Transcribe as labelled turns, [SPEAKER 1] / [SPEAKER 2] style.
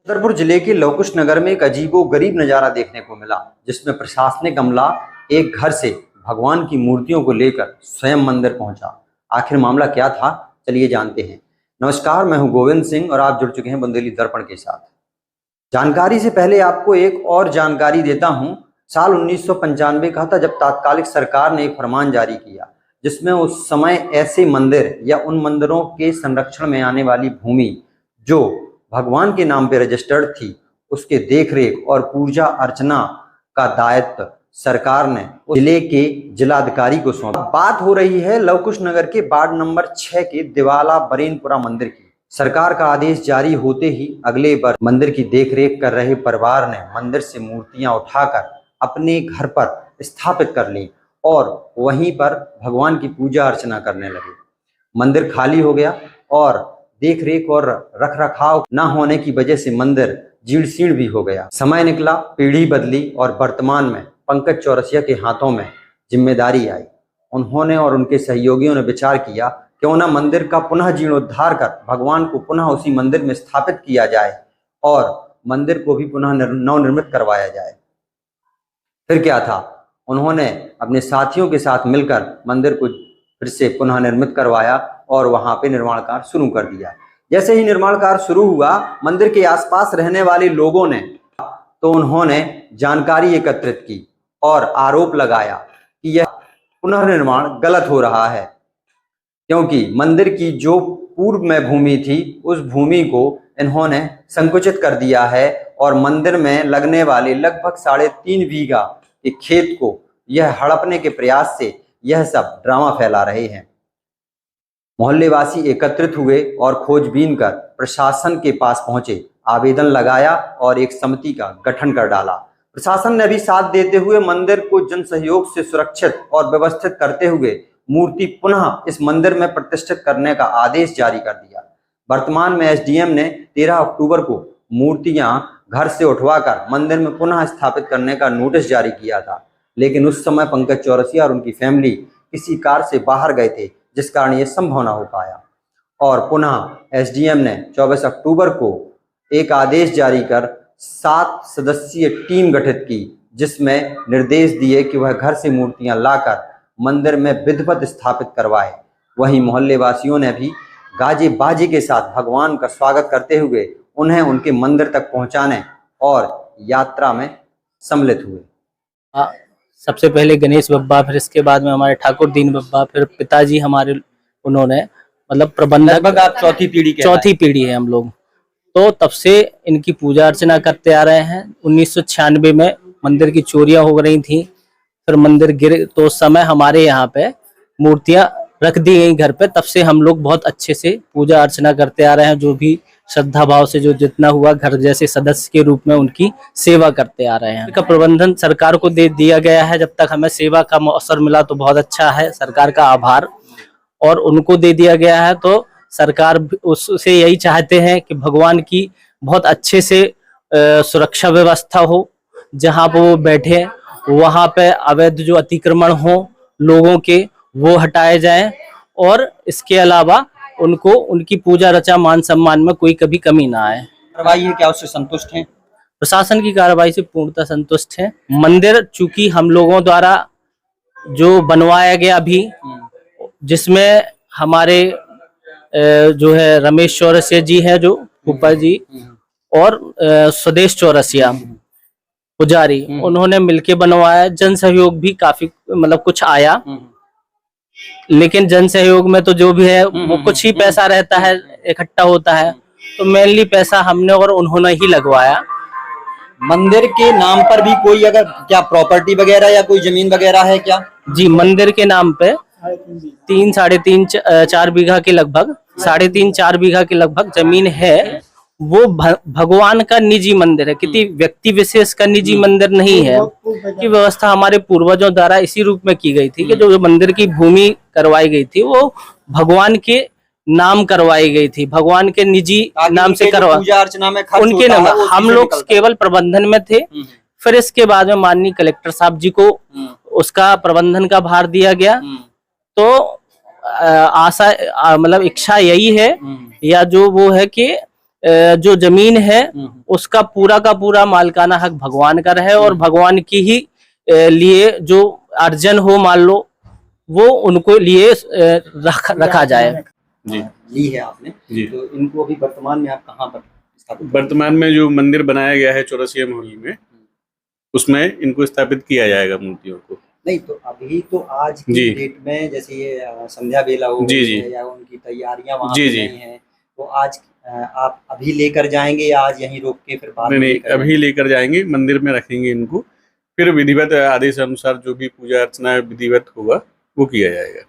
[SPEAKER 1] छतरपुर जिले के लवकुश नगर में एक अजीबोगरीब नजारा देखने को मिला, जिसमें प्रशासनिक अमला एक घर से भगवान की मूर्तियों को लेकर स्वयं मंदिर पहुंचा। आखिर मामला क्या था, चलिए जानते हैं। नमस्कार, मैं हूं गोविंद सिंह और आप जुड़ चुके हैं बुंदेली दर्पण के साथ। जानकारी से पहले आपको एक और जानकारी देता हूं। साल 1995 का था जब तात्कालिक सरकार ने एक फरमान जारी किया, जिसमें उस समय ऐसे मंदिर या उन मंदिरों के संरक्षण में आने वाली भूमि जो भगवान के नाम पे रजिस्टर्ड थी, उसके देखरेख और पूजा अर्चना का दायित्व सरकार ने जिले के जिलाधिकारी को सौंपा। बात हो रही है लवकुश नगर के वार्ड नंबर 6 के दिवाला बरेनपुरा मंदिर की। सरकार का आदेश जारी होते ही अगले बार मंदिर की देखरेख कर रहे परिवार ने मंदिर से मूर्तियां उठाकर अपने घर पर स्थापित कर ली और वहीं पर भगवान की पूजा अर्चना करने लगे। मंदिर खाली हो गया और देखरेख और रखरखाव न होने की वजह से मंदिर जीर्ण शीर्ण भी हो गया। समय निकला, पीढ़ी बदली और वर्तमान में पंकज चौरसिया के हाथों में जिम्मेदारी आई। उन्होंने और उनके सहयोगियों ने विचार किया क्यों न मंदिर का पुनः जीर्णोद्धार कर भगवान को पुनः उसी मंदिर में स्थापित किया जाए और मंदिर को भी पुनः नवनिर्मित करवाया जाए। फिर क्या था, उन्होंने अपने साथियों के साथ मिलकर मंदिर को फिर से पुनः निर्मित करवाया और वहां पे निर्माण कार्य शुरू कर दिया। जैसे ही निर्माण कार्य शुरू हुआ, मंदिर के आसपास रहने वाले लोगों ने तो उन्होंने जानकारी एकत्रित की और आरोप लगाया कि यह पुनर्निर्माण गलत हो रहा है, क्योंकि मंदिर की जो पूर्व में भूमि थी उस भूमि को इन्होंने संकुचित कर दिया है और मंदिर में लगने वाले लगभग 3.5 बीघा के खेत को यह हड़पने के प्रयास से यह सब ड्रामा फैला रहे हैं। मोहल्लेवासी एकत्रित हुए और खोजबीन कर प्रशासन के पास पहुंचे, आवेदन लगाया और एक समिति का गठन कर डाला। प्रशासन ने भी साथ देते हुए मंदिर को जन सहयोग से सुरक्षित और व्यवस्थित करते हुए मूर्ति पुनः इस मंदिर में प्रतिष्ठित करने का आदेश जारी कर दिया। वर्तमान में एसडीएम ने 13 अक्टूबर को मूर्तियां घर से उठवाकर मंदिर में पुनः स्थापित करने का नोटिस जारी किया था, लेकिन उस समय पंकज चौरसिया और उनकी फैमिली किसी कार से बाहर गए थे, जिस कारण यह संभव न हो पाया। और पुनः एसडीएम ने 24 अक्टूबर को एक आदेश जारी कर 7 सदस्यीय टीम गठित की, जिसमें निर्देश दिए कि वह घर से मूर्तियां लाकर मंदिर में विधिवत स्थापित करवाए। वहीं मोहल्ले वासियों ने भी गाजे बाजे के साथ भगवान का स्वागत करते हुए उन्हें उनके मंदिर तक पहुंचाने और यात्रा में सम्मिलित हुए।
[SPEAKER 2] सबसे पहले गणेश बब्बा, फिर इसके बाद में हमारे ठाकुर दीन बब्बा, फिर पिताजी हमारे, उन्होंने मतलब प्रबंधक।
[SPEAKER 1] लगभग आप चौथी पीढ़ी
[SPEAKER 2] है हम लोग। तो तब से इनकी पूजा अर्चना करते आ रहे हैं। 1996 में मंदिर की चोरियां हो रही थी, फिर मंदिर गिर, तो उस समय हमारे यहाँ पे मूर्तियां रख दी गई घर पे। तब से हम लोग बहुत अच्छे से पूजा अर्चना करते आ रहे हैं। जो भी श्रद्धा भाव से जो जितना हुआ, घर जैसे सदस्य के रूप में उनकी सेवा करते आ रहे हैं। का प्रबंधन सरकार को दे दिया गया है। जब तक हमें सेवा का अवसर मिला तो बहुत अच्छा है, सरकार का आभार। और उनको दे दिया गया है तो सरकार उससे यही चाहते हैं कि भगवान की बहुत अच्छे से सुरक्षा व्यवस्था हो। जहाँ पे वो बैठे वहाँ पे अवैध जो अतिक्रमण हो लोगों के, वो हटाए जाएं और इसके अलावा उनको उनकी पूजा रचा मान सम्मान में कोई कभी कमी ना आए।
[SPEAKER 1] कार्रवाई है, क्या उससे संतुष्ट हैं?
[SPEAKER 2] प्रशासन की कार्रवाई से पूर्णतः संतुष्ट है। मंदिर चूंकि हम लोगों द्वारा जो बनवाया गया अभी, जिसमें हमारे जो है रमेश चौरसिया जी है जो फूफा जी, और स्वदेश चौरसिया पुजारी, उन्होंने मिलके बनवाया। जन सहयोग भी काफी मतलब कुछ आया, लेकिन जन सहयोग में तो जो भी है वो कुछ ही पैसा रहता है, इकट्ठा होता है, तो मेनली पैसा हमने और उन्होंने ही लगवाया।
[SPEAKER 1] मंदिर के नाम पर भी कोई अगर क्या प्रॉपर्टी वगैरह या कोई जमीन वगैरह है क्या?
[SPEAKER 2] जी, मंदिर के नाम पे 3-4 बीघा के लगभग 3.5-4 बीघा के लगभग जमीन है। वो भगवान का निजी मंदिर है, किसी व्यक्ति विशेष का निजी मंदिर नहीं है। की व्यवस्था हमारे पूर्वजों द्वारा इसी रूप में की गई थी कि जो मंदिर की भूमि करवाई गई थी वो भगवान के नाम करवाई गई थी, भगवान के निजी नाम से करवा,
[SPEAKER 1] पूजा अर्चना में खर्च
[SPEAKER 2] उनके नाम। हम लोग केवल प्रबंधन में थे। फिर इसके बाद में माननीय कलेक्टर साहब जी को उसका प्रबंधन का भार दिया गया। तो आशा मतलब इच्छा यही है या जो वो है कि जो जमीन है उसका पूरा का पूरा मालिकाना हक भगवान का रहे और भगवान की ही लिए जो अर्जन हो मान लो वो उनको लिए रखा जाए।
[SPEAKER 3] जी
[SPEAKER 1] ली है आपने
[SPEAKER 3] जी।
[SPEAKER 1] तो इनको अभी वर्तमान में आप कहाँ पर स्थापित
[SPEAKER 3] वर्तमान में जो मंदिर बनाया गया है चौरसिया मोहल्ले में, उसमें इनको स्थापित किया जाएगा मूर्तियों को।
[SPEAKER 1] नहीं तो अभी तो आज की
[SPEAKER 3] जी।
[SPEAKER 1] डेट में जैसे ये संध्या बेला हो
[SPEAKER 3] जी,
[SPEAKER 1] गई
[SPEAKER 3] जी।
[SPEAKER 1] है या उनकी तैयारियां वहाँ
[SPEAKER 3] जी,
[SPEAKER 1] पे
[SPEAKER 3] जी।
[SPEAKER 1] नहीं है तो आज आप अभी लेकर जाएंगे या आज यहीं रोक के फिर बाद
[SPEAKER 3] नहीं
[SPEAKER 1] में
[SPEAKER 3] नहीं,
[SPEAKER 1] लेकर
[SPEAKER 3] अभी लेकर जाएंगे, मंदिर में रखेंगे इनको, फिर विधिवत आदेश अनुसार जो भी पूजा अर्चना विधिवत होगा वो किया जाएगा।